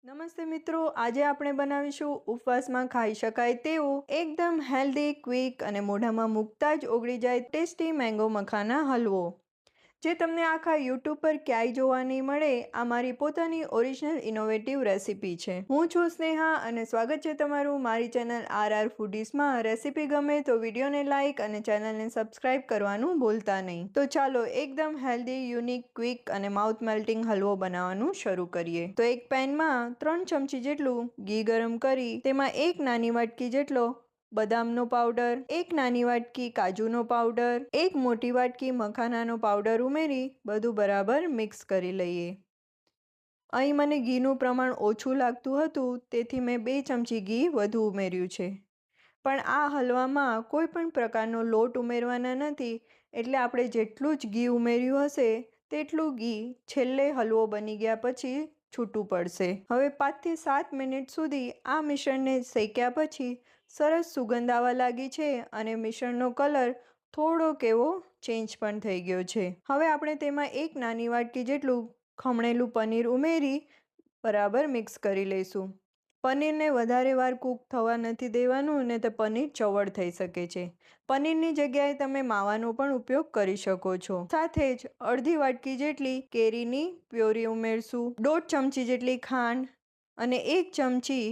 નમસ્તે મિત્રો, આજે આપણે બનાવીશું ઉપવાસમાં ખાઈ શકાય તેવું એકદમ હેલ્ધી, ક્વિક અને મોઢામાં મૂકતા જ ઓગળી જાય ટેસ્ટી મેંગો મખાના હલવો, જે તમને આખા યુટ્યુબ પર ક્યાંય જોવા નહીં મળે. આ મારી પોતાની ઓરિજિનલ ઇનોવેટિવ રેસીપી છે. હું છું સ્નેહા અને સ્વાગત છે તમારું મારી ચેનલ RR ફૂડીઝમાં. રેસીપી ગમે તો વિડીયોને લાઇક અને ચેનલને સબસ્ક્રાઇબ કરવાનું ભૂલતા નહીં. તો ચાલો એકદમ હેલ્ધી, યુનિક, ક્વિક અને માઉથ મેલ્ટિંગ હલવો બનાવવાનું શરૂ કરીએ. તો એક પેનમાં 3 ચમચી જેટલું ઘી ગરમ કરી તેમાં 1 નાની વાટકી જેટલો બદામનો પાવડર, 1 નાની વાટકી કાજુનો પાવડર, 1 મોટી વાટકી મખાનાનો પાવડર ઉમેરી બધું બરાબર મિક્સ કરી લઈએ. અહીં મને ઘીનું પ્રમાણ ઓછું લાગતું હતું, તેથી મેં 2 ચમચી ઘી વધુ ઉમેર્યું છે. પણ આ હલવામાં કોઈ પણ પ્રકારનો લોટ ઉમેરવાના નથી, એટલે આપણે જેટલું જ ઘી ઉમેર્યું હશે તેટલું ઘી છેલ્લે હલવો બની ગયા પછી છૂટું પડશે. હવે 5 થી 7 મિનિટ સુધી આ મિશ્રણને શેક્યા પછી સરસ સુગંધ આવવા લાગી છે અને મિશ્રણનો કલર થોડોક એવો ચેન્જ પણ થઈ ગયો છે. હવે આપણે તેમાં 1 નાની વાટકી જેટલું ખમણેલું પનીર ઉમેરી બરાબર મિક્સ કરી લઈશું. પનીરને વધારે વાર કૂક થવા નથી દેવાનું, ને તે પનીર ચવડ થઈ શકે છે. પનીરની જગ્યાએ તમે માવાનો પણ ઉપયોગ કરી શકો છો. સાથે જ અડધી વાટકી જેટલી કેરીની પ્યોરી ઉમેરશું, 1.5 ચમચી જેટલી ખાંડ અને 1 ચમચી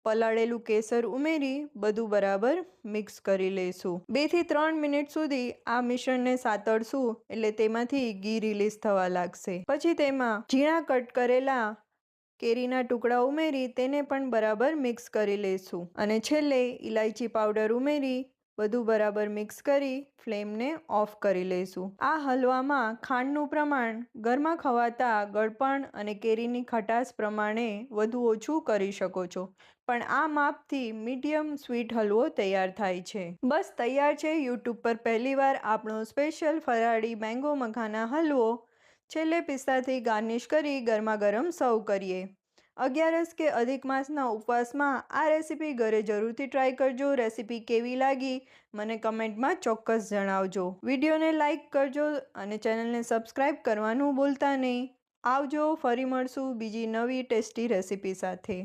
પલાળેલું કેસર ઉમેરી બધું બરાબર મિક્સ કરી લઈશું. 2 થી 3 મિનિટ સુધી આ મિશ્રણને સાતળશું, એટલે તેમાંથી ઘી રિલીઝ થવા લાગશે. પછી તેમાં ઝીણા કટ કરેલા કેરીના ટુકડા ઉમેરી તેને પણ બરાબર મિક્સ કરી લઈશું અને છેલ્લે ઇલાયચી પાવડર ઉમેરી બધું બરાબર મિક્સ કરી ફ્લેમને ઓફ કરી લઈશું. આ હલવામાં ખાંડનું પ્રમાણ ઘરમાં ખવાતા ગળપણ અને કેરીની ખટાશ પ્રમાણે વધુ ઓછું કરી શકો છો, પણ આ માપથી મીડિયમ સ્વીટ હલવો તૈયાર થાય છે. બસ તૈયાર છે યુટ્યુબ પર પહેલીવાર આપણો સ્પેશિયલ ફરાળી મેંગો મખાના હલવો. છેલ્લે પિસ્તાથી ગાર્નિશ કરી ગરમા ગરમ સર્વ કરીએ. 11 કે અધિક માસના ઉપવાસમાં આ રેસીપી ઘરે જરૂરથી ટ્રાય કરજો. રેસીપી કેવી લાગી મને કમેન્ટમાં ચોક્કસ જણાવજો. વિડીયોને લાઇક કરજો અને ચેનલને સબસ્ક્રાઇબ કરવાનું ભૂલતા નહીં. આવજો, ફરી મળશું બીજી નવી ટેસ્ટી રેસીપી સાથે.